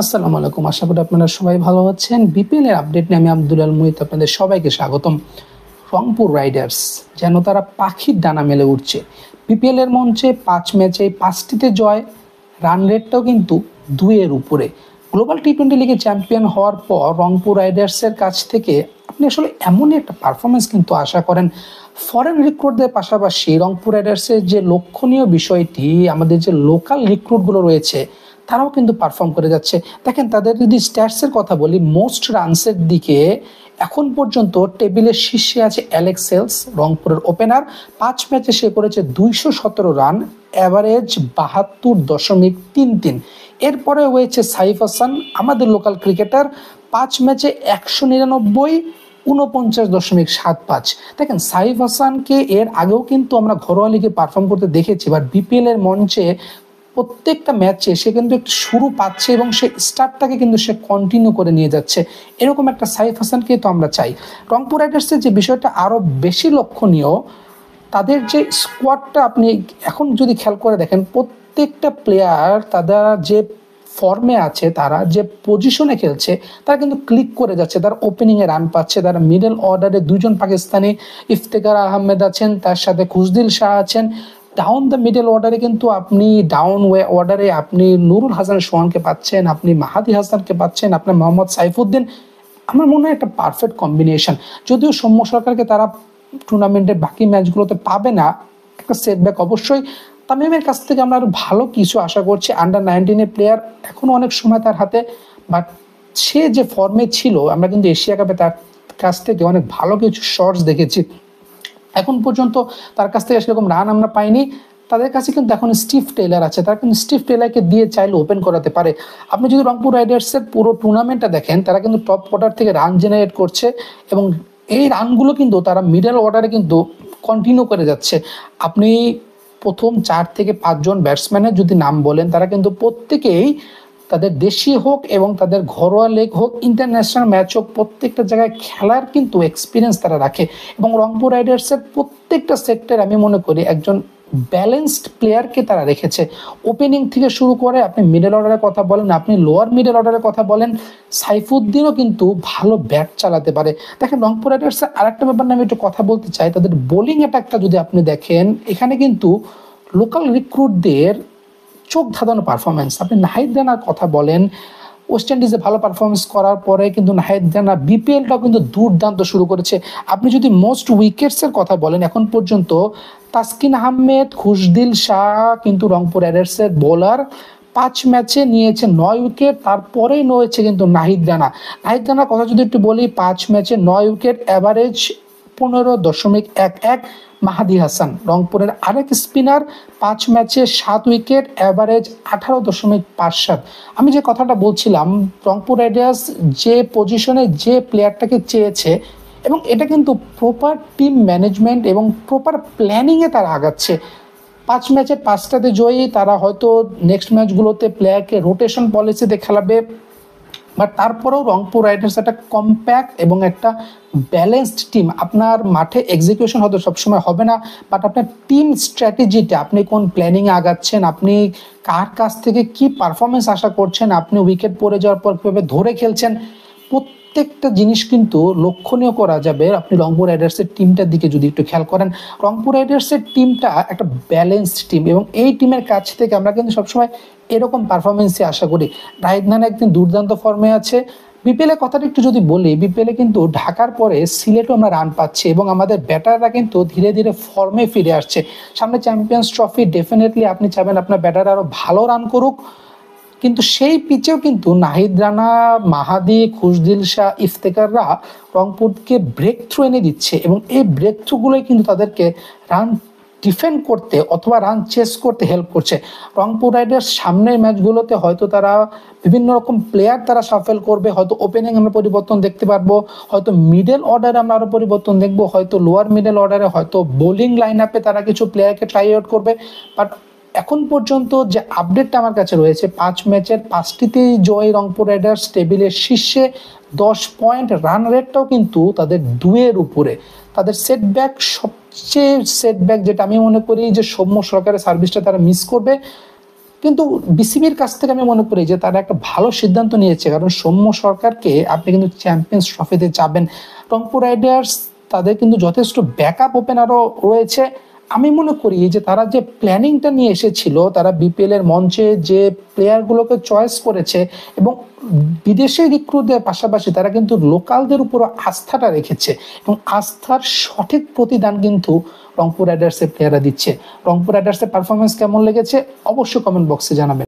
আসসালামু আলাইকুম, আশা করি আপনারা সবাই ভালো আছেন। বিপিএল এর আপডেট নিয়ে আমি আব্দুল আল মুহিত আপনাদের সবাইকে স্বাগতম। রংপুর রাইডার্স যেন তারা পাখির ডানা মেলে উঠছে। বিপিএল এর মঞ্চে 5 ম্যাচে 5টিতে জয়, রান রেটটাও কিন্তু 2-এর উপরে। গ্লোবাল টি-20 লিগে চ্যাম্পিয়ন হওয়ার পর রংপুর রাইডার্সের কাছ থেকে আপনি আসলে এমনই একটা পারফরমেন্স কিন্তু আশা করেন। ফরেন রিক্রুটদের পাশাপাশি রংপুর রাইডার্সের যে লক্ষণীয় বিষয়টি, আমাদের যে লোকাল রিক্রুটগুলো রয়েছে তারাও কিন্তু পারফর্ম করে যাচ্ছে। দেখেন, তাদের যদি স্ট্যাটসের কথা বলি, মোস্ট রানসের দিকে এখন পর্যন্ত টেবিলের শীর্ষে আছে অ্যালেক্স সেলস, রংপুরের ওপেনার। 5 ম্যাচে সে করেছে 217 রান, অ্যাভারেজ 72.33। এরপরে হয়েছে সাইফ হাসান, আমাদের লোকাল ক্রিকেটার, 5 ম্যাচে 199, 49.75। দেখেন, সাইফ হাসানকে এর আগেও কিন্তু আমরা ঘরোয়া লিগে পারফর্ম করতে দেখেছি, বাট বিপিএল এর মঞ্চে প্রত্যেকটা ম্যাচে সে কিন্তু একটু শুরু পাচ্ছে এবং সে স্টার্টটাকে কিন্তু সে কন্টিনিউ করে নিয়ে যাচ্ছে। এরকম একটা সাইফ হাসানকে তো আমরা চাই। রংপুর রাইডার্সের যে বিষয়টা আরও বেশি লক্ষণীয়, তাদের যে স্কোয়াডটা আপনি এখন যদি খেয়াল করে দেখেন, প্রত্যেকটা প্লেয়ার তারা যে ফর্মে আছে, তারা যে পজিশনে খেলছে, তারা কিন্তু ক্লিক করে যাচ্ছে। তারা ওপেনিংয়ে রান পাচ্ছে, তারা মিডল অর্ডারে 2জন পাকিস্তানি, ইফতেখার আহমেদ আছেন, তার সাথে খুশদিল শাহ আছেন। ডাউন দ্য মিডল অর্ডারে কিন্তু আপনি অর্ডারে আপনি নুরুল হাসান সোহানকে পাচ্ছেন, আপনি মাহাদি হাসানকে পাচ্ছেন, আপনার মোহাম্মদ সাইফুদ্দিন। আমার মনে হয় একটা পারফেক্ট কম্বিনেশন। যদিও সৌম্য সরকারকে তারা টুর্নামেন্টের বাকি ম্যাচগুলোতে পাবে না, একটা সেটব্যাক অবশ্যই। তামিমের কাছ থেকে আমরা আরও ভালো কিছু আশা করছি। আন্ডার-19 প্লেয়ার, এখনও অনেক সময় তার হাতে, বাট সে যে ফর্মে ছিল, আমরা কিন্তু এশিয়া কাপে তার কাছ থেকে অনেক ভালো কিছু শটস দেখেছি। এখন পর্যন্ত তার কাছ থেকে সেরকম রান আমরা পাইনি। তাদের কাছে কিন্তু এখন স্টিভ টেইলার আছে, তারা কিন্তু স্টিভ টেইলারকে দিয়ে চাইলে ওপেন করাতে পারে। আপনি যদি রংপুর রাইডার্সের পুরো টুর্নামেন্টটা দেখেন, তারা কিন্তু টপ অর্ডার থেকে রান জেনারেট করছে এবং এই রানগুলো কিন্তু তারা মিডল অর্ডারে কিন্তু কন্টিনিউ করে যাচ্ছে। আপনি প্রথম 4 থেকে 5 জন ব্যাটসম্যানের যদি নাম বলেন, তারা কিন্তু প্রত্যেকেই তাদের দেশি হোক এবং তাদের ঘরোয়া লেগ হোক, ইন্টারন্যাশনাল ম্যাচ হোক, প্রত্যেকটা জায়গায় খেলার কিন্তু এক্সপিরিয়েন্স তারা রাখে। এবং রংপুর রাইডার্সের প্রত্যেকটা সেক্টর আমি মনে করি একজন ব্যালেন্সড প্লেয়ারকে তারা রেখেছে। ওপেনিং থেকে শুরু করে আপনি মিডল অর্ডারের কথা বলেন, আপনি লোয়ার মিডল অর্ডারের কথা বলেন, সাইফুদ্দিনও কিন্তু ভালো ব্যাট চালাতে পারে। দেখেন, রংপুর রাইডার্সের আরেকটা ব্যাপার নিয়ে আমি একটু কথা বলতে চাই। তাদের বোলিং অ্যাটাকটা যদি আপনি দেখেন, এখানে কিন্তু লোকাল রিক্রুটদের চোখ ধাঁধানো পারফরমেন্স। আপনি নাহিদ রানার কথা বলেন, ওয়েস্ট ইন্ডিজে ভালো পারফরমেন্স করার পরে কিন্তু নাহিদ রানা বিপিএলটাও কিন্তু দুর্দান্ত শুরু করেছে। আপনি যদি মোস্ট উইকেটসের কথা বলেন, এখন পর্যন্ত তাসকিন আহমেদ, খুশদিল শাহ কিন্তু রংপুর রাইডার্সের বোলার, 5 ম্যাচে নিয়েছে 9 উইকেট। তারপরেই রয়েছে কিন্তু নাহিদ রানা। নাহিদ রানার কথা যদি একটু বলি, 5 ম্যাচে 9 উইকেট, অ্যাভারেজ 15.11। মাহাদি হাসান, রংপুরের আরেক স্পিনার, 5 ম্যাচে 7 উইকেট, অ্যাভারেজ 18.57। আমি যে কথাটা বলছিলাম, রংপুর রাইডার্স যে পজিশনে যে প্লেয়ারটাকে চেয়েছে, এবং এটা কিন্তু প্রপার টিম ম্যানেজমেন্ট এবং প্রপার প্ল্যানিংয়ে তারা আগাচ্ছে। 5 ম্যাচের 5টাতে জয়ী, তারা হয়তো নেক্সট ম্যাচগুলোতে প্লেয়ারকে রোটেশন পলিসিতে খেলাবে, বাট তারপরেও রংপুর রাইডার্স একটা কম্প্যাক্ট এবং একটা ব্যালেন্সড টিম। আপনার মাঠে এক্সিকিউশন হয়তো সবসময় হবে না, বাট আপনার টিম স্ট্র্যাটেজিটা, আপনি কোন প্ল্যানিংয়ে আগাচ্ছেন, আপনি কার কাছ থেকে কি পারফরমেন্স আশা করছেন, আপনি উইকেট পড়ে যাওয়ার পর কীভাবে ধরে খেলছেন, প্রত্যেকটা জিনিস কিন্তু লক্ষণীয় করা যাবে আপনি রংপুর রাইডার্সের টিমটার দিকে যদি একটু খেয়াল করেন। রংপুর রাইডার্সের টিমটা একটা ব্যালেন্সড টিম এবং এই টিমের কাছ থেকে আমরা কিন্তু সবসময় এরকম পারফরমেন্সই আশা করি। নাহিদ রানা একদিন দুর্দান্ত ফর্মে আছে। বিপিএলের কথাটা একটু যদি বলি, বিপিএলে কিন্তু ঢাকার পরে সিলেটও আমরা রান পাচ্ছি এবং আমাদের ব্যাটাররা কিন্তু ধীরে ধীরে ফর্মে ফিরে আসছে। সামনে চ্যাম্পিয়ন্স ট্রফি, ডেফিনেটলি আপনি চাবেন আপনার ব্যাটার আরও ভালো রান করুক, কিন্তু সেই পিচেও কিন্তু নাহিদ রানা, মাহাদি, খুশদিল শাহ, ইফতেখাররা রংপুরকে ব্রেক থ্রু এনে দিচ্ছে এবং এই ব্রেক থ্রুগুলোই কিন্তু তাদেরকে রান ডিফেন্ড করতে অথবা রান চেস করতে হেল্প করছে। রংপুর রাইডার্স সামনের ম্যাচগুলোতে হয়তো তারা বিভিন্ন রকম প্লেয়ার তারা সাফেল করবে, হয়তো ওপেনিং আমরা পরিবর্তন দেখতে পারবো, হয়তো মিডল অর্ডারে আমরা আরও পরিবর্তন দেখবো, হয়তো লোয়ার মিডল অর্ডারে, হয়তো বোলিং লাইন আপে তারা কিছু প্লেয়ারকে ট্রাই আউট করবে। বাট এখন পর্যন্ত যে আপডেটটা আমার কাছে রয়েছে, 5 ম্যাচের 5টিতেই জয় রংপুর রাইডার্স, টেবিলের শীর্ষে 10 পয়েন্ট, রান রেটটাও কিন্তু তাদের 2-এর উপরে। তাদের সবচেয়ে সেটব্যাক যেটা আমি মনে করি যে সৌম্য সরকারের সার্ভিসটা তারা মিস করবে। কিন্তু বিসিবির কাছ থেকে আমি মনে করি যে তারা একটা ভালো সিদ্ধান্ত নিয়েছে, কারণ সৌম্য সরকারকে আপনি কিন্তু চ্যাম্পিয়ন্স ট্রফিতে যাবেন। রংপুর রাইডার্স তাদের কিন্তু যথেষ্ট ব্যাকআপ ওপেনারও রয়েছে। আমি মনে করি যে তারা যে প্ল্যানিংটা নিয়ে এসেছিল, তারা বিপিএল এর মঞ্চে যে প্লেয়ারগুলোকে চয়েস করেছে এবং বিদেশি রিক্রুটদের পাশাপাশি তারা কিন্তু লোকালদের উপর আস্থাটা রেখেছে এবং আস্থার সঠিক প্রতিদান কিন্তু রংপুর রাইডার্সের প্লেয়াররা দিচ্ছে। রংপুর রাইডার্সের পারফরমেন্স কেমন লেগেছে অবশ্যই কমেন্ট বক্সে জানাবেন।